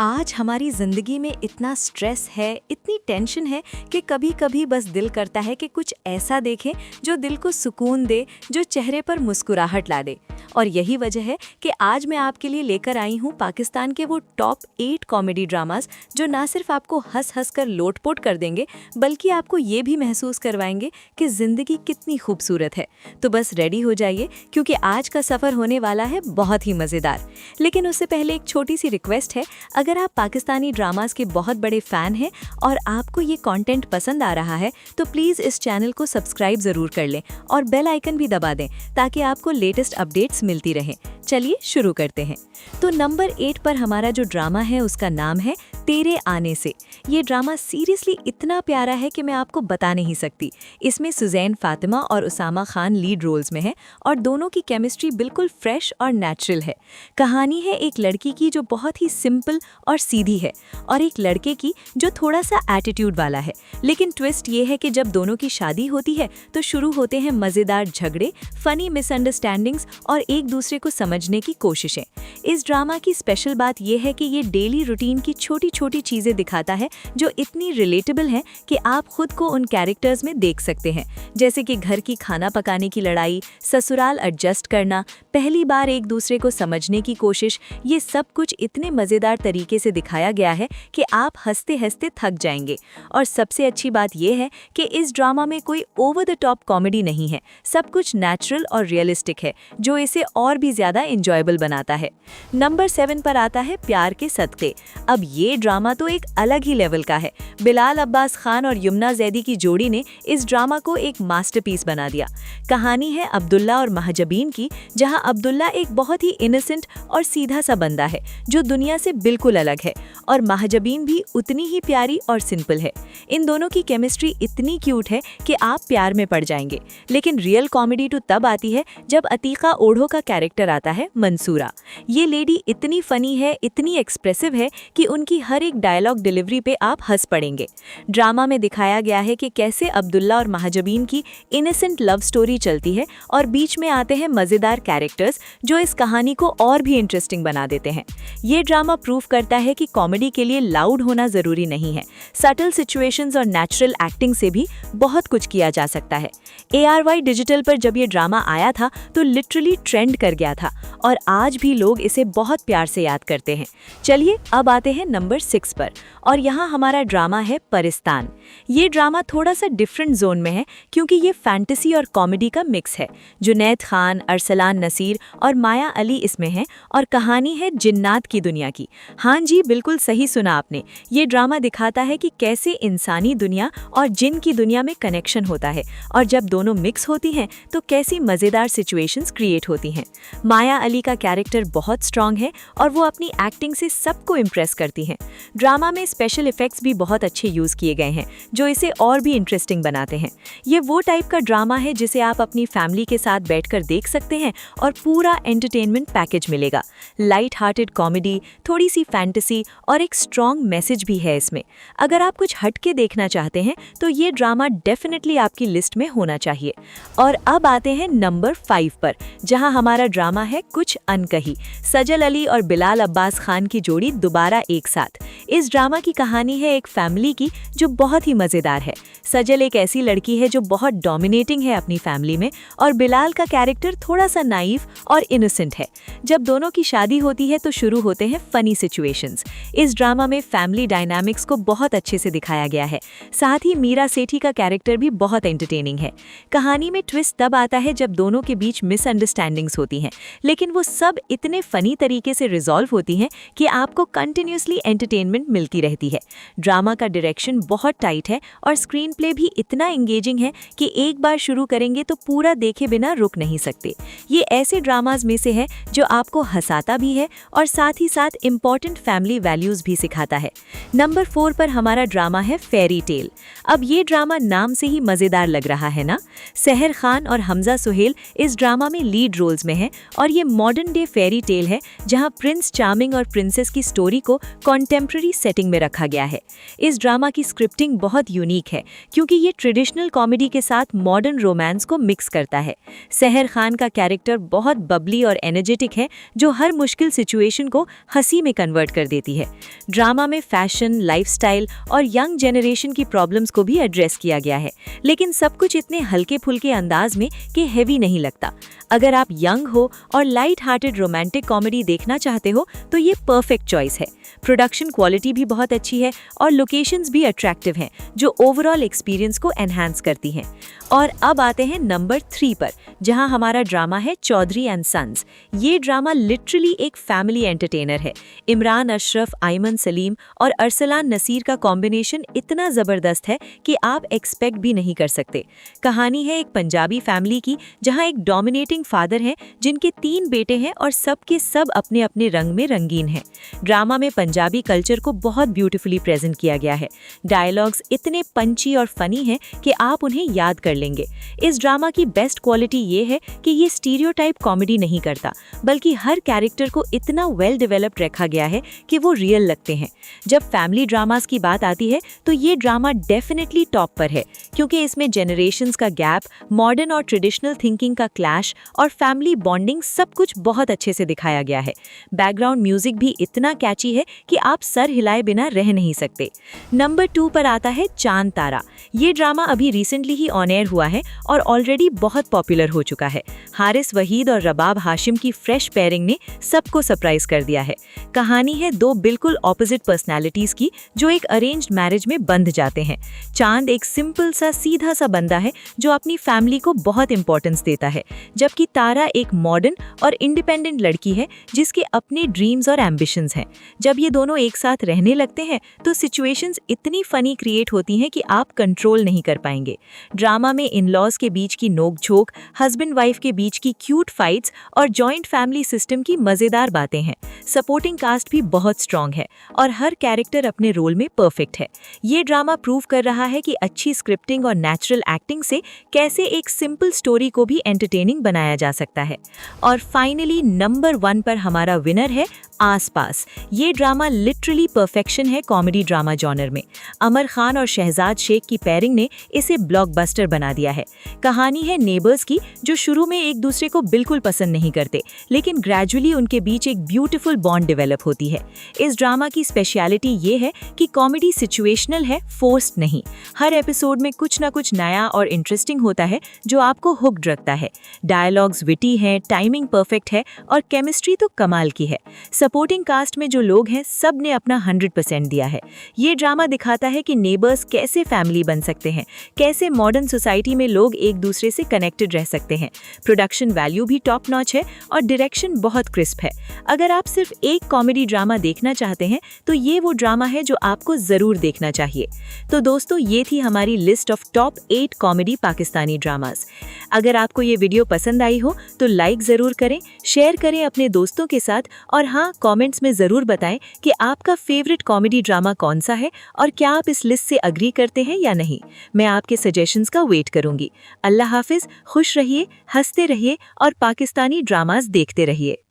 आज हमारी ज़िंदगी में इतना स्ट्रेस है, इतनी टेंशन है कि कभी-कभी बस दिल करता है कि कुछ ऐसा देखें जो दिल को सुकून दे, जो चेहरे पर मुस्कुराहट ला दे। और यही वजह है कि आज मैं आपके लिए लेकर आई हूँ पाकिस्तान के वो टॉप 8 कॉमेडी ड्रामास जो ना सिर्फ आपको हंस-हंस कर लोटपोट कर देंगे, बल्कि आपको ये भी महसूस करवाएंगे कि ज़िंदगी कितनी खूबसूरत है। तो बस रेडी हो जाइए क्योंकि आज का सफ़र होने वाला है बहुत ही मज़ेदार। लेकिन उससे पहले एक छोटी सी रिक्वेस्ट है, अगर आप पाकिस्तानी ड्रामास के बहुत बड़े फ़ैन हैं और आपको ये कंटेंट पसंद आ रहा है तो प्लीज़ इस चैनल को सब्सक्राइब ज़रूर कर लें और बेल आइकन भी दबा दें ताकि आपको लेटेस्ट अपडेट्स मिलती रहें। चलिए शुरू करते हैं। तो नंबर 8 पर हमारा जो ड्रामा है उसका नाम है तेरे आने से। ये ड्रामा सीरियसली इतना प्यारा है कि मैं आपको बता नहीं सकती। इसमें सुजैन फातिमा और उसामा खान लीड रोल्स में हैं और दोनों की केमिस्ट्री बिल्कुल फ्रेश और नेचुरल है। कहानी है एक लड़की की जो बहुत ही सिंपल और सीधी है और एक लड़के की जो थोड़ा सा एटीट्यूड वाला है। लेकिन ट्विस्ट ये है कि जब दोनों की शादी होती है तो शुरू होते हैं मज़ेदार झगड़े, फनी मिसअंडरस्टैंडिंग्स और एक दूसरे को समझने की कोशिशें। इस ड्रामा की स्पेशल बात यह है कि ये डेली रूटीन की छोटी छोटी चीज़ें दिखाता है जो इतनी रिलेटेबल हैं कि आप खुद को उन कैरेक्टर्स में देख सकते हैं। जैसे कि घर की खाना पकाने की लड़ाई, ससुराल एडजस्ट करना, पहली बार एक दूसरे को समझने की कोशिश, ये सब कुछ इतने मज़ेदार तरीके से दिखाया गया है कि आप हंसते हंसते थक जाएंगे। और सबसे अच्छी बात यह है कि इस ड्रामा में कोई ओवर द टॉप कॉमेडी नहीं है, सब कुछ नेचुरल और रियलिस्टिक है जो इसे और भी ज़्यादा इंजॉयबल बनाता है। नंबर 7 पर आता है प्यार के सदक़े। अब ये ड्रामा तो एक अलग ही लेवल का है। बिलाल अब्बास खान और यमुना जैदी की जोड़ी ने इस ड्रामा को एक मास्टरपीस बना दिया। कहानी है अब्दुल्ला और महजबीन की, जहां अब्दुल्ला एक बहुत ही इनोसेंट और सीधा सा बंदा है जो दुनिया से बिल्कुल अलग है और महजबीन भी उतनी ही प्यारी और सिंपल है। इन दोनों की केमिस्ट्री इतनी क्यूट है कि आप प्यार में पड़ जाएंगे। लेकिन रियल कॉमेडी तो तब आती है जब अतीका ओढ़ो का कैरेक्टर आता है मंसूरा। ये लेडी इतनी फनी है, इतनी एक्सप्रेसिव है कि उनकी हर एक डायलॉग डिलीवरी पे आप हंस पड़ेंगे। ड्रामा में दिखाया गया है कि कैसे अब्दुल्ला और महजबीन की इनोसेंट लव स्टोरी चलती है और बीच में आते हैं मज़ेदार कैरेक्टर्स जो इस कहानी को और भी इंटरेस्टिंग बना देते हैं। ये ड्रामा प्रूव करता है कि कॉमेडी के लिए लाउड होना ज़रूरी नहीं है, सटल सिचुएशंस और नेचुरल एक्टिंग से भी बहुत कुछ किया जा सकता है। ARY डिजिटल पर जब ये ड्रामा आया था तो लिटरली ट्रेंड कर गया था और आज भी लोग इसे बहुत प्यार से याद करते हैं। चलिए अब आते हैं नंबर 6 पर और यहाँ हमारा ड्रामा है परिस्तान। ये ड्रामा थोड़ा सा डिफरेंट जोन में है क्योंकि ये फैंटेसी और कॉमेडी का मिक्स है। जुनैद खान, अरसलान नसीर और माया अली इसमें हैं और कहानी है जिन्नात की दुनिया की। हाँ जी, बिल्कुल सही सुना आपने। ये ड्रामा दिखाता है कि कैसे इंसानी दुनिया और जिन की दुनिया में कनेक्शन होता है और जब दोनों मिक्स होती हैं तो कैसी मज़ेदार सिचुएशंस क्रिएट होती हैं। माया अली का कैरेक्टर बहुत स्ट्रांग है और वो अपनी एक्टिंग से सबको इम्प्रेस करती हैं। ड्रामा में स्पेशल इफेक्ट्स भी बहुत अच्छे यूज़ किए गए हैं जो इसे और भी इंटरेस्टिंग बनाते हैं। ये वो टाइप का ड्रामा है जिसे आप अपनी फैमिली के साथ बैठकर देख सकते हैं और पूरा एंटरटेनमेंट पैकेज मिलेगा। लाइट हार्टेड कॉमेडी, थोड़ी सी फैंटेसी और एक स्ट्रॉन्ग मैसेज भी है इसमें। अगर आप कुछ हटके देखना चाहते हैं तो ये ड्रामा डेफिनेटली आपकी लिस्ट में होना चाहिए। और अब आते हैं नंबर 5 पर, जहां हमारा ड्रामा है कुछ अनकही। सजल अली और बिलाल अब्बास खान की जोड़ी दोबारा एक साथ। इस ड्रामा की कहानी है एक फैमिली की जो बहुत ही मज़ेदार है। सजल एक ऐसी लड़की है जो बहुत डोमिनेटिंग है अपनी फैमिली में और बिलाल का कैरेक्टर थोड़ा सा नाइव और इनोसेंट है। जब दोनों की शादी होती है तो शुरू होते हैं फनी सिचुएशंस। इस ड्रामा में फैमिली डायनामिक्स को बहुत अच्छे से दिखाया गया है। साथ ही मीरा सेठी का कैरेक्टर भी बहुत एंटरटेनिंग है। कहानी में ट्विस्ट तब आता है जब दोनों के बीच मिसअंडरस्टैंडिंग्स होती हैं, लेकिन वो सब इतने फनी तरीके से रिजॉल्व होती हैं कि आपको कंटिन्यूसली एंटरटेनमेंट मिलती रहती है। ड्रामा का डायरेक्शन बहुत टाइट है और स्क्रीन प्ले भी इतना एंगेजिंग है कि एक बार शुरू करेंगे तो पूरा देखे बिना रुक नहीं सकते। ये ऐसे ड्रामाज में से है जो आपको हंसाता भी है और साथ ही साथ इम्पॉर्टेंट फैमिली वैल्यूज भी सिखाता है। नंबर 4 पर हमारा ड्रामा है फेरी टेल। अब ये ड्रामा नाम से ही मज़ेदार लग रहा है ना। सहर खान और हमजा सुहेल इस ड्रामा में लीड रोल्स में हैं और ये मॉडर्न डे फेरी टेल है जहां प्रिंस चार्मिंग और प्रिंसेस की स्टोरी को कॉन्टेम्परेरी कंटेम्प्रेरी सेटिंग में रखा गया है। इस ड्रामा की स्क्रिप्टिंग बहुत यूनिक है क्योंकि ये ट्रेडिशनल कॉमेडी के साथ मॉडर्न रोमांस को मिक्स करता है। सहर खान का कैरेक्टर बहुत बबली और एनर्जेटिक है जो हर मुश्किल सिचुएशन को हंसी में कन्वर्ट कर देती है। ड्रामा में फैशन, लाइफस्टाइल और यंग जनरेशन की प्रॉब्लम्स को भी एड्रेस किया गया है, लेकिन सब कुछ इतने हल्के फुल्के अंदाज में कि हेवी नहीं लगता। अगर आप यंग हो और लाइट हार्टेड रोमांटिक कॉमेडी देखना चाहते हो तो ये परफेक्ट चॉइस है। प्रोडक्शन क्वालिटी भी बहुत अच्छी है और लोकेशंस भी अट्रैक्टिव हैं जो ओवरऑल एक्सपीरियंस को एनहांस करती हैं। और अब आते हैं नंबर 3 पर, जहां हमारा ड्रामा है चौधरी एंड सन्स। ये ड्रामा लिटरली एक फैमिली एंटरटेनर है। इमरान अशरफ, आयमन सलीम और अरसलान नसीर का कॉम्बिनेशन इतना ज़बरदस्त है कि आप एक्सपेक्ट भी नहीं कर सकते। कहानी है एक पंजाबी फैमिली की जहां एक डोमिनेटिंग फादर हैं जिनके 3 बेटे हैं और सब के सब अपने अपने रंग में रंगीन हैं। ड्रामा में पंजाबी कल्चर को बहुत ब्यूटीफुली प्रेजेंट किया गया है। डायलॉग्स इतने पंची और फनी हैं कि आप उन्हें याद कर लेंगे। इस ड्रामा की बेस्ट क्वालिटी ये है कि ये स्टीरियोटाइप कॉमेडी नहीं करता, बल्कि हर कैरेक्टर को इतना वेल डेवलप्ड रखा गया है कि वो रियल लगते हैं। जब फैमिली ड्रामास की बात आती है तो ये ड्रामा डेफिनेटली टॉप पर है, क्योंकि इसमें जनरेशंस का गैप, मॉडर्न और ट्रेडिशनल थिंकिंग का क्लैश और फैमिली बॉन्डिंग सब कुछ बहुत अच्छे से दिखाया गया है। बैकग्राउंड म्यूजिक भी इतना कैची है कि आप सर हिलाए बिना रह नहीं सकते। नंबर 2 पर आता है चांद तारा। ये ड्रामा अभी रिसेंटली ही ऑन एयर हुआ है और ऑलरेडी बहुत पॉपुलर हो चुका है। हारिस वहीद और रबाब हाशिम की फ्रेश पेयरिंग ने सबको सरप्राइज कर दिया है। कहानी है 2 बिल्कुल ऑपोजिट पर्सनालिटीज की जो एक अरेंज्ड मैरिज में बंध जाते हैं। चांद एक सिंपल सा सीधा सा बंदा है जो अपनी फैमिली को बहुत इंपॉर्टेंस देता है, जबकि तारा एक मॉडर्न और इंडिपेंडेंट लड़की है जिसके अपने ड्रीम्स और एम्बिशंस हैं। जब ये दोनों एक साथ रहने लगते हैं तो सिचुएशंस इतनी फनी क्रिएट होती हैं कि आप कंट्रोल नहीं कर पाएंगे। ड्रामा में इन-लॉज के बीच की नोक-झोंक, हस्बैंड वाइफ के बीच की क्यूट फाइट्स और जॉइंट फैमिली सिस्टम की मजेदार बातें हैं। सपोर्टिंग कास्ट भी बहुत स्ट्रॉन्ग है और हर कैरेक्टर अपने रोल में परफेक्ट है। ये ड्रामा प्रूव कर रहा है कि अच्छी स्क्रिप्टिंग और नेचुरल एक्टिंग से कैसे एक सिंपल स्टोरी को भी एंटरटेनिंग बनाया जा सकता है। और फाइनली नंबर 1 पर हमारा विनर है आस-पास। ये ड्रामा लिटरली परफेक्शन है कॉमेडी ड्रामा जॉनर में। अमर खान और शहजाद शेख की पेयरिंग ने इसे ब्लॉकबस्टर बना दिया है। कहानी है नेबर्स की जो शुरू में एक दूसरे को बिल्कुल पसंद नहीं करते, लेकिन ग्रेजुअली उनके बीच एक ब्यूटीफुल बॉन्ड डेवलप होती है। इस ड्रामा की स्पेशलिटी ये है कि कॉमेडी सिचुएशनल है, फोर्स्ड नहीं। हर एपिसोड में कुछ ना कुछ नया और इंटरेस्टिंग होता है जो आपको हुक्ड रखता है। डायलॉग्स विटी हैं, टाइमिंग परफेक्ट है और केमिस्ट्री तो कमाल की है। सपोर्टिंग कास्ट में जो लोग हैं सब ने अपना 100% दिया है। ये ड्रामा दिखाता है कि नेबर्स कैसे फैमिली बन सकते हैं, कैसे मॉडर्न सोसाइटी में लोग एक दूसरे से कनेक्टेड रह सकते हैं। प्रोडक्शन वैल्यू भी टॉप नॉच है और डायरेक्शन बहुत क्रिस्प है। अगर आप सिर्फ एक कॉमेडी ड्रामा देखना चाहते हैं तो ये वो ड्रामा है जो आपको जरूर देखना चाहिए। तो दोस्तों, ये थी हमारी list of top 8 comedy Pakistani dramas. अगर आपको ये वीडियो पसंद आई हो तो लाइक ज़रूर करें, शेयर करें अपने दोस्तों के साथ और हाँ, कमेंट्स में ज़रूर बताएं कि आपका फेवरेट कॉमेडी ड्रामा कौन सा है और क्या आप इस लिस्ट से अग्री करते हैं या नहीं। मैं आपके सजेशंस का वेट करूंगी। अल्लाह हाफिज़, खुश रहिए, हंसते रहिए और पाकिस्तानी ड्रामास देखते रहिए।